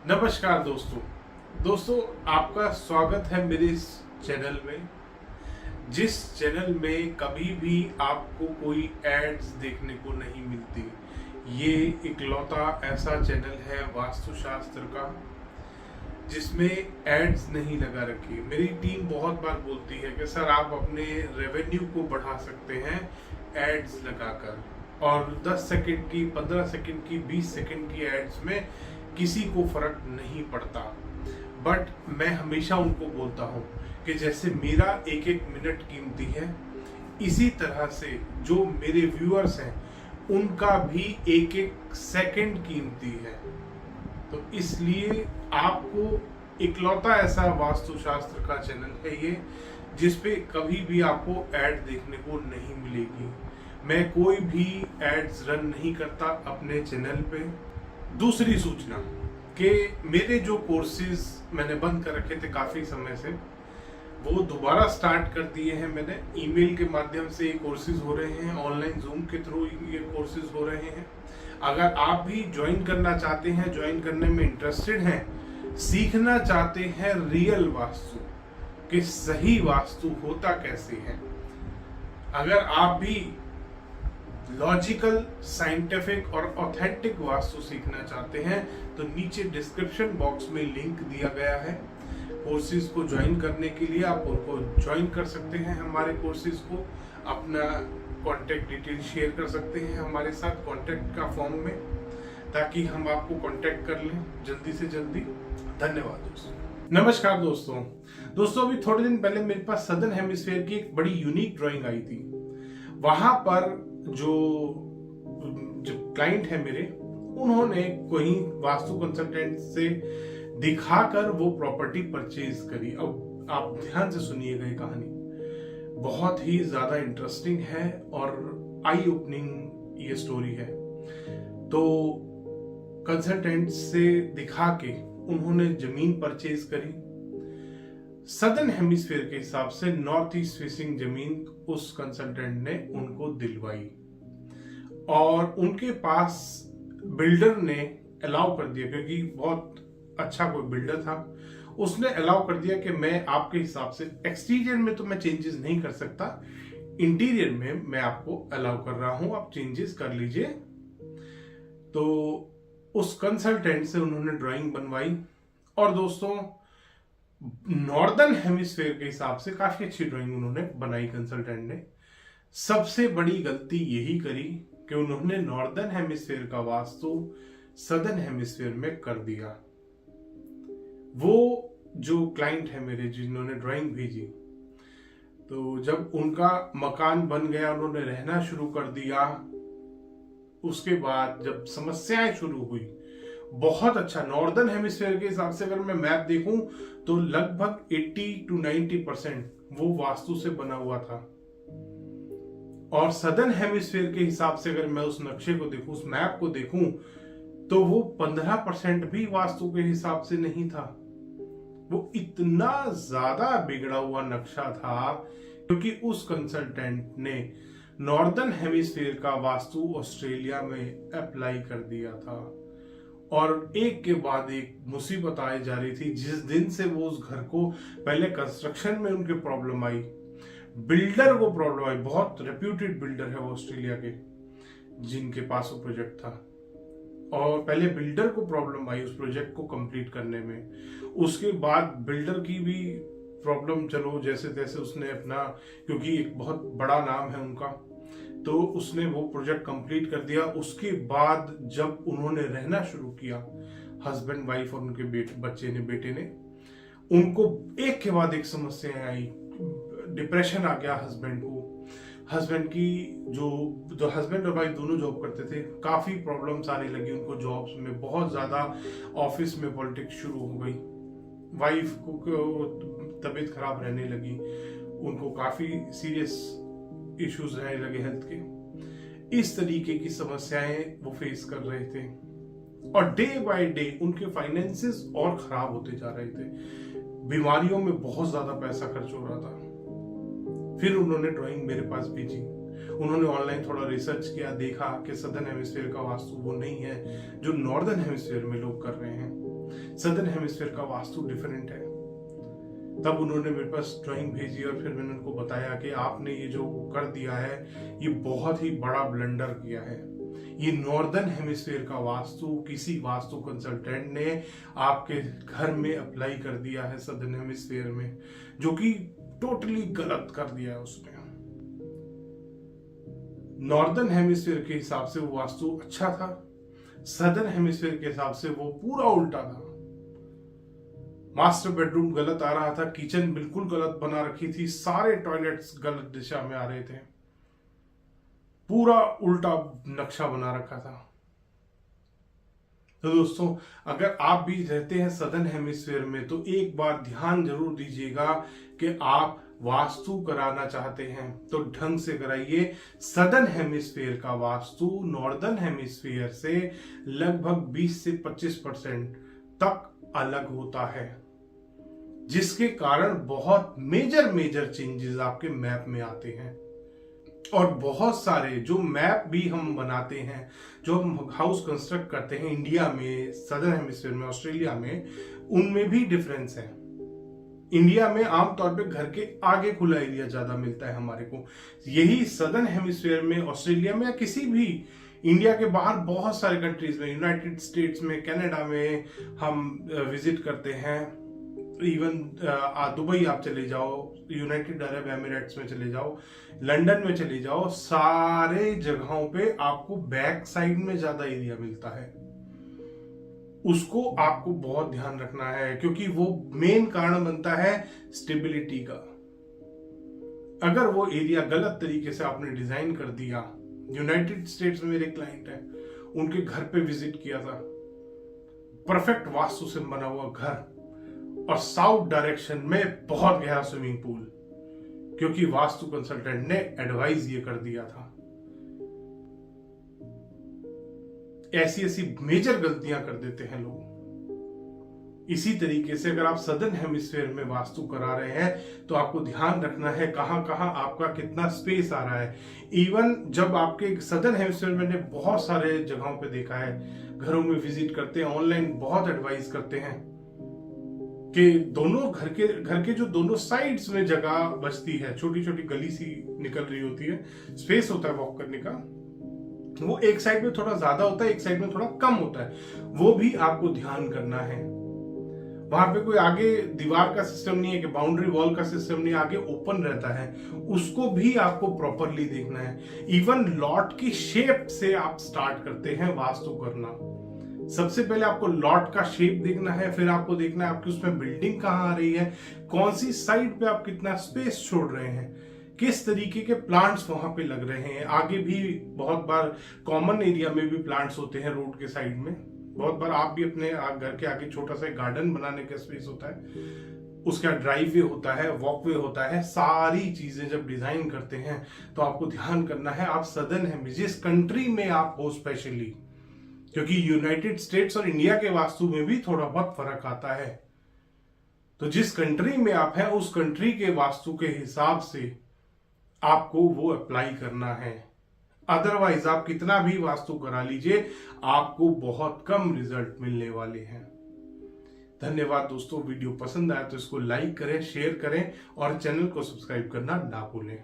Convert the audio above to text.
नमस्कार दोस्तों आपका स्वागत है मेरे इस चैनल में। जिस चैनल में कभी भी आपको कोई एड्स देखने को नहीं मिलती। ये इकलौता ऐसा चैनल है वास्तुशास्त्र का जिसमें एड्स नहीं लगा रखी। मेरी टीम बहुत बार बोलती है कि सर आप अपने रेवेन्यू को बढ़ा सकते हैं एड्स लगाकर, और 10 सेकंड की, 15 सेकंड की, 20 सेकंड की एड्स में किसी को फर्क नहीं पड़ता। बट मैं हमेशा उनको बोलता हूँ कि जैसे मेरा एक एक मिनट कीमती है, इसी तरह से जो मेरे व्यूअर्स हैं उनका भी एक एक सेकंड कीमती है। तो इसलिए आपको इकलौता ऐसा वास्तुशास्त्र का चैनल है ये जिसपे कभी भी आपको ऐड देखने को नहीं मिलेगी। मैं कोई भी एड्स रन नहीं करता अपने चैनल पे। दूसरी सूचना कि मेरे जो कोर्सेज मैंने बंद कर रखे थे काफ़ी समय से, वो दोबारा स्टार्ट कर दिए हैं मैंने। ईमेल के माध्यम से ये कोर्सेज हो रहे हैं, ऑनलाइन जूम के थ्रू ये कोर्सेज हो रहे हैं। अगर आप भी ज्वाइन करना चाहते हैं, ज्वाइन करने में इंटरेस्टेड हैं, सीखना चाहते हैं रियल वास्तु कि सही वास्तु होता कैसे है, अगर आप भी लॉजिकल, साइंटिफिक और ऑथेंटिक वास्तु सीखना चाहते हैं तो नीचे डिस्क्रिप्शन बॉक्स में लिंक दिया गया है। कोर्सेज को ज्वाइन करने के लिए आप उनको ज्वाइन कर सकते हैं। हमारे कोर्सेज को अपना कॉन्टेक्ट डिटेल शेयर कर सकते हैं हमारे साथ कॉन्टेक्ट का फॉर्म में, ताकि हम आपको कॉन्टेक्ट कर लें जल्दी से जल्दी। धन्यवाद दोस्तों। नमस्कार दोस्तों अभी थोड़े दिन पहले मेरे पास सदर्न हेमिस्फीयर की एक बड़ी यूनिक ड्राइंग आई थी। वहां पर जो क्लाइंट है मेरे, उन्होंने कोई वास्तु कंसल्टेंट से दिखाकर वो प्रॉपर्टी परचेज करी। अब आप ध्यान से सुनिएगा, ये कहानी बहुत ही ज्यादा इंटरेस्टिंग है और आई ओपनिंग ये स्टोरी है। तो कंसल्टेंट से दिखा के उन्होंने जमीन परचेज करी। सदर्न हेमिस्फीयर के हिसाब से नॉर्थ ईस्ट फेसिंग जमीन उस कंसल्टेंट ने उनको दिलवाई, और उनके पास बिल्डर ने अलाउ कर दिया, क्योंकि बहुत अच्छा कोई बिल्डर था, उसने अलाउ कर दिया कि मैं आपके हिसाब से एक्सटीरियर में तो मैं चेंजेस नहीं कर सकता, इंटीरियर में मैं आपको अलाउ कर रहा हूं, आप चेंजेस कर लीजिए। तो उस कंसल्टेंट से उन्होंने ड्राइंग बनवाई, और दोस्तों नॉर्दर्न हेमिस्फीयर के हिसाब से काफी अच्छी ड्राइंग उन्होंने बनाई कंसल्टेंट ने। सबसे बड़ी गलती यही करी कि उन्होंने नॉर्दर्न हेमिस्फीयर का वास्तु सदर्न हेमिस्फीयर में कर दिया। वो जो क्लाइंट है मेरे, जिन्होंने ड्राइंग भेजी, तो जब उनका मकान बन गया, उन्होंने रहना शुरू कर दिया, उसके बाद जब समस्याएं शुरू हुई, बहुत अच्छा नॉर्दर्न हेमिस्फीयर के हिसाब से अगर मैं मैप देखूं तो लगभग 80 to 90% वो वास्तु से बना हुआ था, और सदर्न हेमिस्फीयर के हिसाब से अगर मैं उस नक्शे को देखूं, उस मैप को देखूं, तो वो 15% भी वास्तु के हिसाब से नहीं था। वो इतना ज्यादा बिगड़ा हुआ नक्शा था क्योंकि उस कंसल्टेंट ने नॉर्दर्न हेमिस्फीयर का वास्तु ऑस्ट्रेलिया में अप्लाई कर दिया था, और एक के बाद एक मुसीबत आई जा रही थी। जिस दिन से वो उस घर को, पहले कंस्ट्रक्शन में उनके प्रॉब्लम आई, बिल्डर को प्रॉब्लम आई, बहुत रेप्यूटेड बिल्डर है वो ऑस्ट्रेलिया के जिनके पास वो प्रोजेक्ट था, और पहले बिल्डर को प्रॉब्लम आई उस प्रोजेक्ट को कंप्लीट करने में। उसके बाद बिल्डर की भी प्रॉब्लम, चलो जैसे तैसे उसने अपना, क्योंकि एक बहुत बड़ा नाम है उनका, तो उसने वो प्रोजेक्ट कंप्लीट कर दिया। उसके बाद जब उन्होंने रहना शुरू किया, हस्बैंड वाइफ और उनके बेटे ने, उनको एक के बाद एक समस्याएं आई। डिप्रेशन आ गया हस्बैंड को, हस्बैंड की जो हस्बैंड और वाइफ दोनों जॉब करते थे, काफी प्रॉब्लम्स आने लगी उनको जॉब्स में, बहुत ज्यादा ऑफिस में पॉलिटिक्स शुरू हो गई, वाइफ को तबीयत खराब रहने लगी, उनको काफी सीरियस इश्यूज रहने लगे हेल्थ के। इस तरीके की समस्याएं वो फेस कर रहे थे, और डे बाय डे उनके फाइनेंसेस और खराब होते जा रहे थे, बीमारियों में बहुत ज्यादा पैसा खर्च हो रहा था। फिर उन्होंने ड्राइंग मेरे पास भेजी, उन्होंने ऑनलाइन थोड़ा रिसर्च किया, देखा कि सदर्न हेमिस्फीयर का वास्तु वो नहीं है जो नॉर्दर्न हेमिस्फीयर में लोग कर रहे हैं। सदर्न हेमिस्फीयर का वास्तु डिफरेंट है। तब उन्होंने मेरे पास ड्राइंग भेजी और फिर मैंने उनको बताया कि आपने ये जो कर दिया है ये बहुत ही बड़ा ब्लंडर किया है। ये नॉर्दर्न हेमिस्फीयर का वास्तु किसी वास्तु कंसल्टेंट ने आपके घर में अप्लाई कर दिया है सदर्न हेमिस्फीयर में, जो कि टोटली गलत कर दिया है उसने। नॉर्दर्न हेमिस्फीयर के हिसाब से वो वास्तु अच्छा था, सदर्न हेमिस्फीयर के हिसाब से वो पूरा उल्टा था। मास्टर बेडरूम गलत आ रहा था, किचन बिल्कुल गलत बना रखी थी, सारे टॉयलेट्स गलत दिशा में आ रहे थे, पूरा उल्टा नक्शा बना रखा था। तो दोस्तों, अगर आप भी रहते हैं सदर्न हेमिस्फीयर में तो एक बार ध्यान जरूर दीजिएगा कि आप वास्तु कराना चाहते हैं तो ढंग से कराइए। सदर्न हेमिस्फीयर का वास्तु नॉर्दर्न हेमिस्फीयर से लगभग 20 से 25% तक अलग होता है, जिसके कारण बहुत मेजर चेंजेस आपके मैप में आते हैं। और बहुत सारे जो मैप भी हम बनाते हैं, जो हम हाउस कंस्ट्रक्ट करते हैं इंडिया में, सदर्न हेमिस्फीयर में, ऑस्ट्रेलिया में, उनमें भी डिफरेंस है। इंडिया में आमतौर पे घर के आगे खुला एरिया ज्यादा मिलता है हमारे को, यही सदर्न हेमिस्फीयर में, ऑस्ट्रेलिया में या किसी भी इंडिया के बाहर बहुत सारे कंट्रीज में, यूनाइटेड स्टेट्स में, कनाडा में हम विजिट करते हैं। इवन दुबई आप चले जाओ, यूनाइटेड अरब एमिरेट्स में चले जाओ, लंदन में चले जाओ, सारे जगहों पे आपको बैक साइड में ज्यादा एरिया मिलता है। उसको आपको बहुत ध्यान रखना है, क्योंकि वो मेन कारण बनता है स्टेबिलिटी का। अगर वो एरिया गलत तरीके से आपने डिजाइन कर दिया, यूनाइटेड स्टेट्स में मेरे क्लाइंट है, उनके घर पे विजिट किया था, परफेक्ट वास्तु से बना हुआ घर और साउथ डायरेक्शन में बहुत गहरा स्विमिंग पूल, क्योंकि वास्तु कंसल्टेंट ने एडवाइस ये कर दिया था। ऐसी मेजर गलतियां कर देते हैं लोग। इसी तरीके से अगर आप सदर्न हेमिस्फीयर में वास्तु करा रहे हैं तो आपको ध्यान रखना है कहां कहां आपका कितना स्पेस आ रहा है। इवन जब आपके सदर्न हेमिस्फीयर में, मैंने बहुत सारे जगहों पे देखा है, घरों में विजिट करते हैं, ऑनलाइन बहुत एडवाइस करते हैं कि दोनों घर के जो दोनों साइड्स में जगह बचती है, छोटी छोटी गली सी निकल रही होती है, स्पेस होता है वॉक करने का, वो एक साइड में थोड़ा ज्यादा होता है, एक साइड में थोड़ा कम होता है, वो भी आपको ध्यान करना है। वहां पे कोई आगे दीवार का सिस्टम नहीं है कि बाउंड्री वॉल का सिस्टम नहीं, आगे ओपन रहता है, उसको भी आपको प्रॉपरली देखना है। इवन लॉट की शेप से आप स्टार्ट करते हैं वास्तु करना। सबसे पहले आपको लॉट का शेप देखना है, फिर आपको देखना है आपकी उसमें बिल्डिंग कहाँ आ रही है, कौन सी साइड पे आप कितना स्पेस छोड़ रहे हैं, किस तरीके के प्लांट्स वहां पे लग रहे हैं। आगे भी बहुत बार कॉमन एरिया में भी प्लांट्स होते हैं रोड के साइड में, बहुत बार आप भी अपने घर के आगे छोटा सा गार्डन बनाने का स्पेस होता है, उसका ड्राइववे होता है, वॉकवे होता है। सारी चीजें जब डिजाइन करते हैं तो आपको ध्यान करना है आप सदर्न है जिस कंट्री में आप हो, स्पेशली क्योंकि यूनाइटेड स्टेट्स और इंडिया के वास्तु में भी थोड़ा बहुत फर्क आता है, तो जिस कंट्री में आप हैं उस कंट्री के वास्तु के हिसाब से आपको वो अप्लाई करना है। अदरवाइज आप कितना भी वास्तु करा लीजिए, आपको बहुत कम रिजल्ट मिलने वाले हैं। धन्यवाद दोस्तों, वीडियो पसंद आया तो इसको लाइक करें, शेयर करें और चैनल को सब्सक्राइब करना ना भूलें।